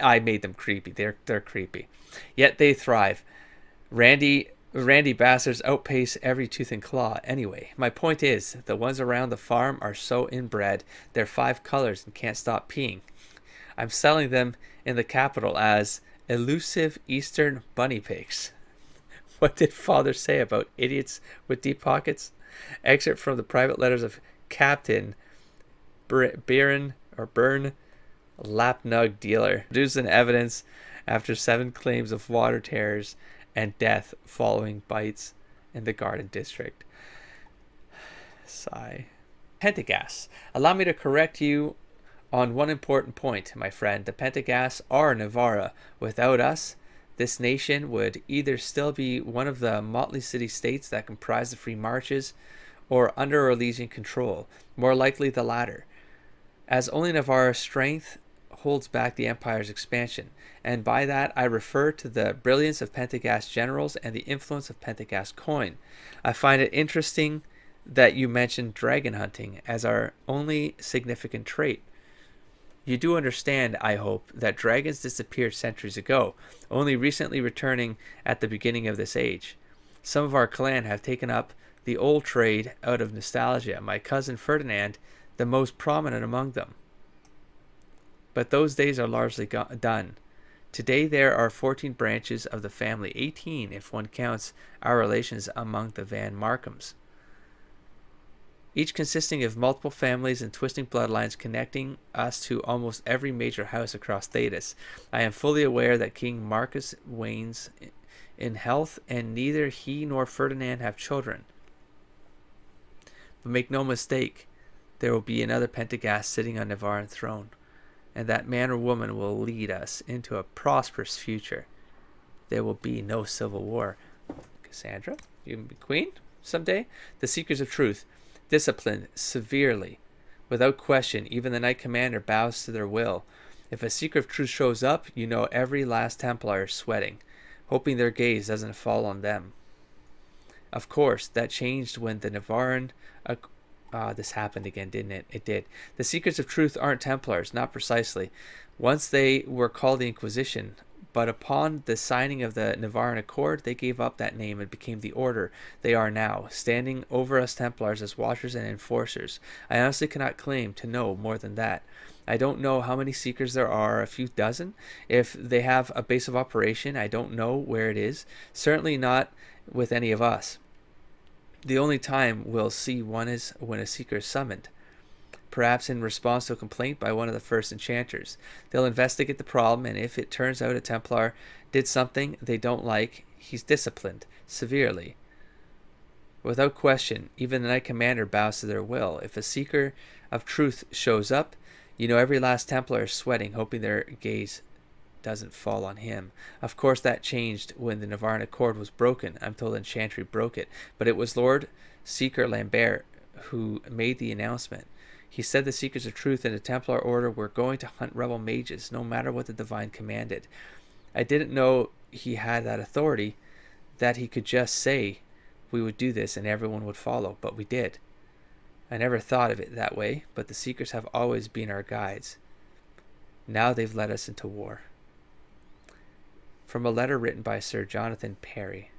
I made them creepy. They're creepy. Yet they thrive. Randy bastards outpace every tooth and claw. Anyway, my point is, the ones around the farm are so inbred, they're 5 colors and can't stop peeing. I'm selling them in the capital as elusive Eastern bunny pigs. What did Father say about idiots with deep pockets? Excerpt from the private letters of Captain Byrne Lapnug dealer. Produced in evidence after 7 claims of water terrors and death following bites in the Garden District. Sigh. Pentagas. Allow me to correct you on one important point, my friend. The Pentagas are Navarra. Without us, this nation would either still be one of the motley city-states that comprise the Free Marches, or under Orlesian control. More likely the latter, as only Navarra's strength holds back the Empire's expansion, and by that I refer to the brilliance of Pentagast generals and the influence of Pentagast coin. I find it interesting that you mentioned dragon hunting as our only significant trait. You do understand, I hope, that dragons disappeared centuries ago, only recently returning at the beginning of this age. Some of our clan have taken up the old trade out of nostalgia, my cousin Ferdinand the most prominent among them. But those days are largely done. Today there are 14 branches of the family, 18 if one counts our relations among the Van Markhams, each consisting of multiple families and twisting bloodlines connecting us to almost every major house across Thedas. I am fully aware that King Marcus wanes in health, and neither he nor Ferdinand have children. But make no mistake, there will be another Pentagast sitting on Navarran throne, and that man or woman will lead us into a prosperous future. There will be no civil war. Cassandra, you can be queen someday. The seekers of truth, disciplined severely, without question. Even the Knight Commander bows to their will. If a seeker of truth shows up, you know every last Templar is sweating, hoping their gaze doesn't fall on them. Of course, that changed when the Navarran This happened again, didn't it? It did. The Seekers of Truth aren't Templars, not precisely. Once they were called the Inquisition, but upon the signing of the Navarran Accord, they gave up that name and became the order they are now, standing over us Templars as watchers and enforcers. I honestly cannot claim to know more than that. I don't know how many Seekers there are, a few dozen. If they have a base of operation, I don't know where it is. Certainly not with any of us. The only time we'll see one is when a Seeker is summoned, perhaps in response to a complaint by one of the first enchanters. They'll investigate the problem, and if it turns out a Templar did something they don't like, he's disciplined severely. Without question, even the Knight Commander bows to their will. If a Seeker of Truth shows up, you know every last Templar is sweating, hoping their gaze doesn't fall on him. Of course that changed when the Navarran Accord was broken. I'm told Enchantry broke it, but it was Lord Seeker Lambert who made the announcement. He said the Seekers of Truth and the Templar Order were going to hunt rebel mages, no matter what the Divine commanded. I didn't know he had that authority, that he could just say we would do this and everyone would follow, but we did. I never thought of it that way, but the Seekers have always been our guides. Now they've led us into war. From a letter written by Sir Jonathan Perry,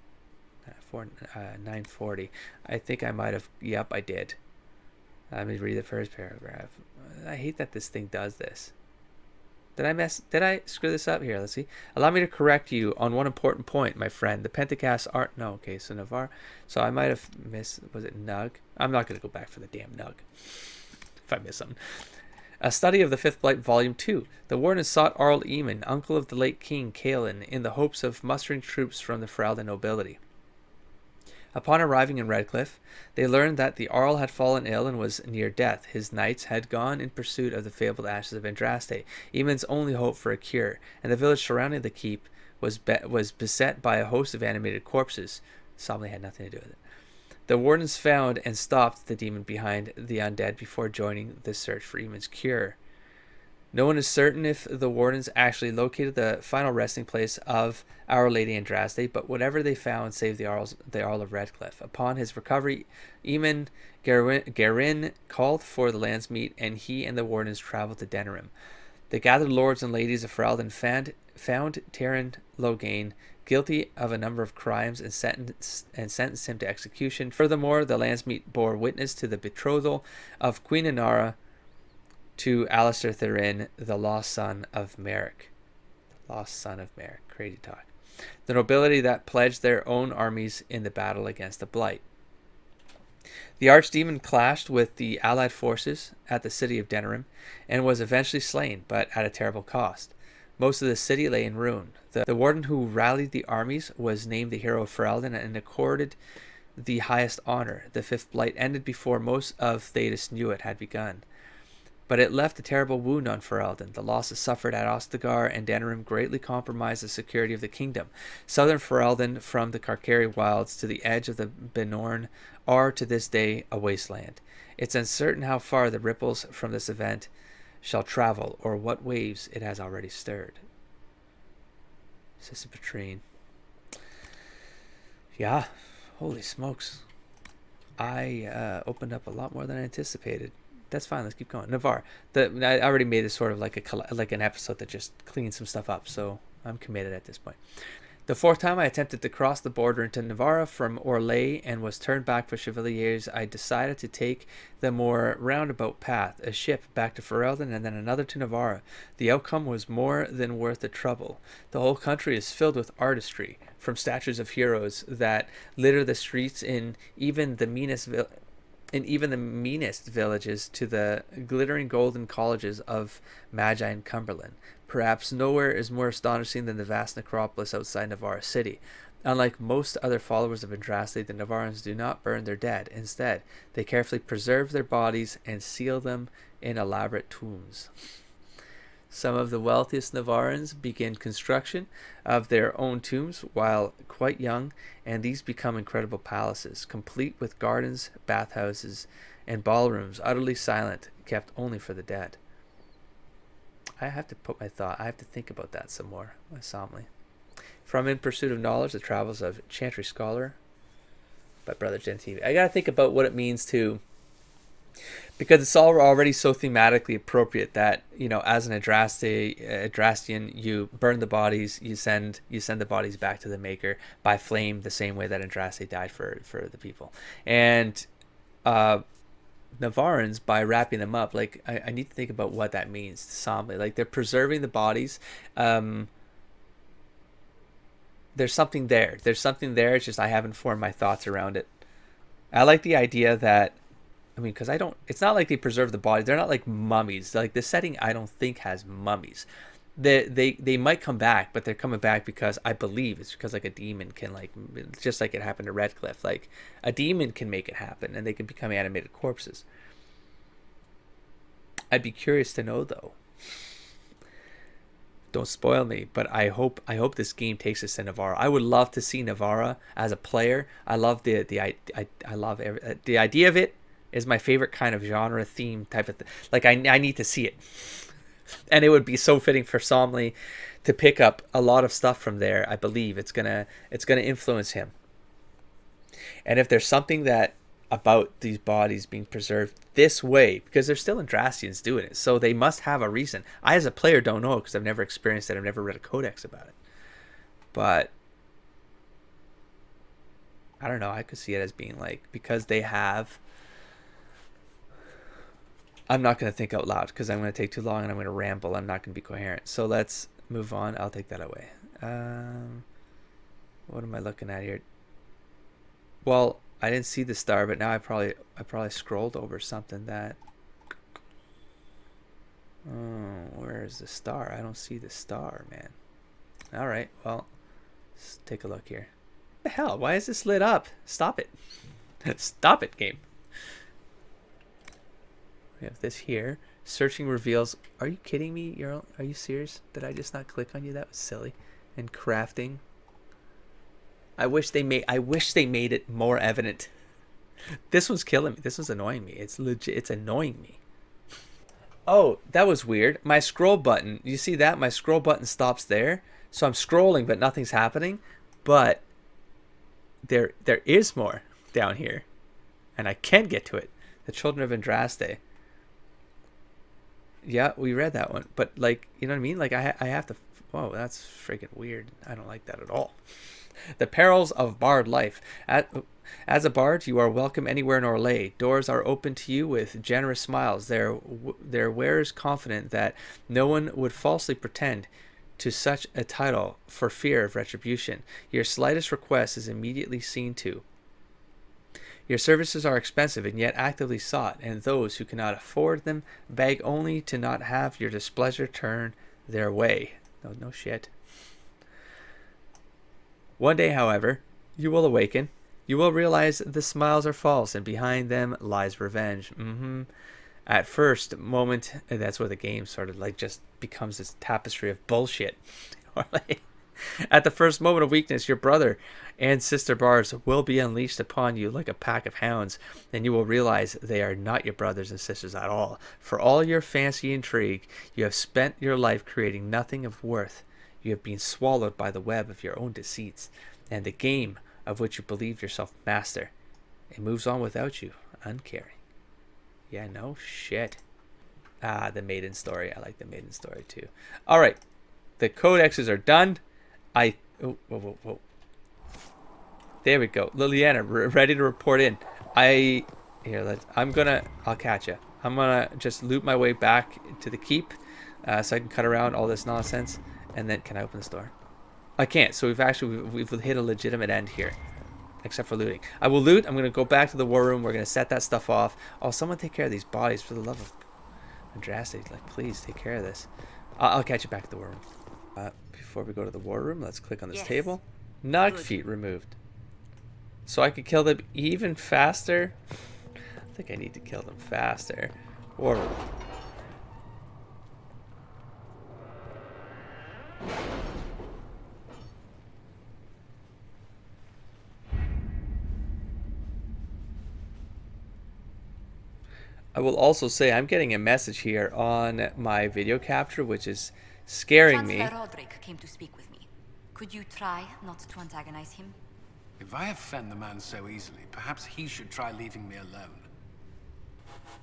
940. I think I might have, yep, I did. Let me read the first paragraph. I hate that this thing does this. Did I screw this up? Here, let's see. Allow me to correct you on one important point, my friend. The Pentecasts aren't, no, okay, so Navarre. So I might have missed, was it Nug? I'm not going to go back for the damn Nug. If I miss something. A study of the Fifth Blight, Volume 2. The Warden sought Arl Eamon, uncle of the late King Caelan, in the hopes of mustering troops from the Ferelden nobility. Upon arriving in Redcliffe, they learned that the Arl had fallen ill and was near death. His knights had gone in pursuit of the fabled ashes of Andraste, Eamon's only hope for a cure, and the village surrounding the keep was beset by a host of animated corpses. Somley had nothing to do with it. The wardens found and stopped the demon behind the undead before joining the search for Eamon's cure. No one is certain if the wardens actually located the final resting place of Our Lady Andraste, but whatever they found saved the Earl of Redcliffe. Upon his recovery, Eamon Garin called for the Landsmeet, and he and the wardens traveled to Denerim. The gathered lords and ladies of Ferelden found Taran Logain guilty of a number of crimes and sentenced him to execution. Furthermore, the Landsmeet bore witness to the betrothal of Queen Inara to Alistair Therin, the lost son of Merrick. Crazy talk. The nobility that pledged their own armies in the battle against the Blight. The archdemon clashed with the allied forces at the city of Denerim and was eventually slain, but at a terrible cost. Most of the city lay in ruin. The warden who rallied the armies was named the hero of Ferelden and accorded the highest honor. The Fifth Blight ended before most of Thedas knew it had begun. But it left a terrible wound on Ferelden. The losses suffered at Ostagar and Denerim greatly compromised the security of the kingdom. Southern Ferelden, from the Carcari wilds to the edge of the Benorn, are to this day a wasteland. It's uncertain how far the ripples from this event shall travel, or what waves it has already stirred. Sister Petrine. Yeah, holy smokes. I opened up a lot more than I anticipated. That's fine. Let's keep going. Navarre. I already made this sort of like an episode that just cleaned some stuff up, so I'm committed at this point. The fourth time I attempted to cross the border into Navarra from Orlais and was turned back for Chevaliers, I decided to take the more roundabout path, a ship back to Ferelden and then another to Navarra. The outcome was more than worth the trouble. The whole country is filled with artistry, from statues of heroes that litter the streets in even the meanest villages to the glittering golden colleges of Magi and Cumberland. Perhaps nowhere is more astonishing than the vast necropolis outside Navarra city. Unlike most other followers of Andraste, the Navarrans do not burn their dead. Instead, they carefully preserve their bodies and seal them in elaborate tombs. Some of the wealthiest Navarrans begin construction of their own tombs while quite young, and these become incredible palaces, complete with gardens, bathhouses, and ballrooms, utterly silent, kept only for the dead. I have to think about that some more, solemnly. From In Pursuit of Knowledge, The Travels of Chantry Scholar by Brother Gentile. I gotta think about what it means to Because it's all already so thematically appropriate that, you know, as an Andrastian, you burn the bodies, you send the bodies back to the Maker by flame, the same way that Andraste died for the people. And Navarrans, by wrapping them up, like I need to think about what that means somberly. Like they're preserving the bodies. There's something there. There's something there. It's just I haven't formed my thoughts around it. I like the idea that, I mean, because I don't, it's not like they preserve the bodies. They're not like mummies. Like the setting, I don't think has mummies. They might come back, but they're coming back because I believe it's because like a demon can, like, just like it happened to Redcliffe. Like a demon can make it happen, and they can become animated corpses. I'd be curious to know though. Don't spoil me, but I hope this game takes us to Navarra. I would love to see Navarra as a player. I love I love the idea of it. Is my favorite kind of genre theme type of thing. Like I need to see it, and it would be so fitting for Somley to pick up a lot of stuff from there. I believe it's gonna influence him. And if there's something that about these bodies being preserved this way, because they're still Andrastians doing it, so they must have a reason. I as a player don't know because I've never experienced it. I've never read a codex about it, but I don't know. I could see it as being like, because they have. I'm not going to think out loud because I'm going to take too long and I'm going to ramble. I'm not going to be coherent. So let's move on. I'll take that away. What am I looking at here? Well, I didn't see the star, but now I probably scrolled over something that. Oh, where is the star? I don't see the star, man. All right, well, let's take a look here. What the hell? Why is this lit up? Stop it! Stop it, game. We have this here. Searching reveals. Are you kidding me? Are you serious? Did I just not click on you? That was silly. And crafting. I wish they made it more evident. This one's killing me. This one's annoying me. It's legit. It's annoying me. Oh, that was weird. My scroll button. You see that? My scroll button stops there. So I'm scrolling, but nothing's happening. But there is more down here, and I can get to it. The Children of Andraste. Yeah, we read that one, but like, you know what I mean? Like I have to. Whoa, that's freaking weird. I don't like that at all. The perils of bard life. As a bard, you are welcome anywhere in Orlais. Doors are open to you with generous smiles. Their wearers confident that no one would falsely pretend to such a title for fear of retribution. Your slightest request is immediately seen to. Your services are expensive and yet actively sought, and those who cannot afford them beg only to not have your displeasure turn their way. No shit. One day, however, you will awaken. You will realize the smiles are false, and behind them lies revenge. At first moment, that's where the game sort of like just becomes this tapestry of bullshit. Or like, at the first moment of weakness, your brother and sister bards will be unleashed upon you like a pack of hounds, and you will realize they are not your brothers and sisters at all. For all your fancy intrigue, you have spent your life creating nothing of worth. You have been swallowed by the web of your own deceits, and the game of which you believed yourself master. It moves on without you, uncaring. Yeah, no shit. The maiden story. I like the maiden story too. All right, the codexes are done. Whoa. There we go. Liliana, ready to report in. I'll catch you. I'm gonna just loop my way back to the keep, so I can cut around all this nonsense. And then, can I open this door? I can't. So we've hit a legitimate end here, except for looting. I will loot. I'm gonna go back to the war room. We're gonna set that stuff off. Oh, someone take care of these bodies for the love of Andraste. Like, please take care of this. I'll catch you back at the war room. Before we go to the war room, let's click on this table. Nug feet removed. So I could kill them even faster. I think I need to kill them faster. War room. I will also say I'm getting a message here on my video capture, which is scaring me. Chancellor Roderick came to speak with me. Could you try not to antagonize him? If I offend the man so easily, perhaps he should try leaving me alone.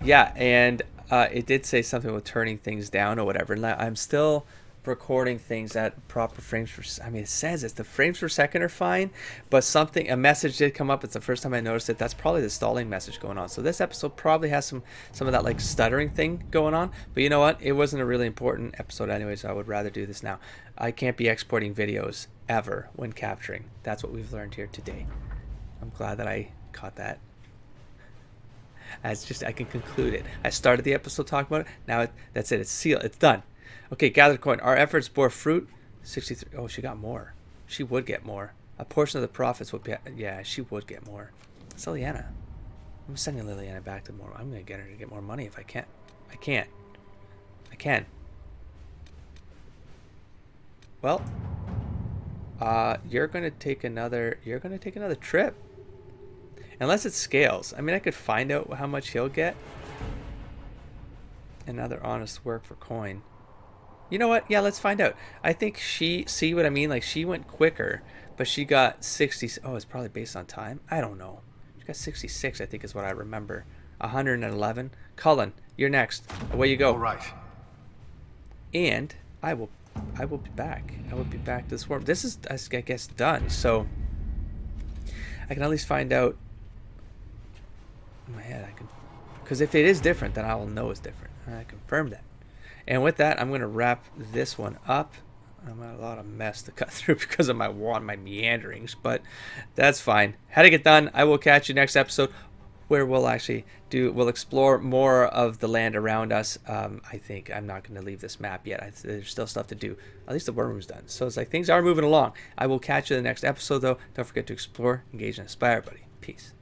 Yeah, and it did say something about turning things down or whatever. And I'm still recording things at proper frames per. I mean, it says it's the frames per second are fine, but a message did come up. It's the first time I noticed it. That's probably the stalling message going on. So this episode probably has some of that like stuttering thing going on. But you know what? It wasn't a really important episode anyway, so I would rather do this now. I can't be exporting videos ever when capturing. That's what we've learned here today. I'm glad that I caught that. I can conclude it. I started the episode talking about it. Now that's it. It's sealed. It's done. Okay, gathered coin. Our efforts bore fruit. 63. Oh, she got more. She would get more. A portion of the profits would be. Yeah, she would get more. It's Liliana. I'm sending Liliana back to more. I'm gonna get her to get more money if I can. I can't. I can. Well, you're gonna take another. You're gonna take another trip. Unless it scales. I mean, I could find out how much he'll get. Another honest work for coin. You know what? Yeah, let's find out. I think see what I mean? Like, she went quicker, but she got 60. Oh, it's probably based on time? I don't know. She got 66, I think is what I remember. 111. Cullen, you're next. Away you go. All right. And I will be back. I will be back to the swarm. This is, I guess, done. So I can at least find out in my head. Because if it is different, then I will know it's different. And I confirm that. And with that, I'm going to wrap this one up. I've got a lot of mess to cut through because of my meanderings, but that's fine. Had to get done. I will catch you next episode where we'll explore more of the land around us. I think I'm not going to leave this map yet. There's still stuff to do. At least the war room's done. So it's like things are moving along. I will catch you in the next episode, though. Don't forget to explore, engage, and inspire, buddy. Peace.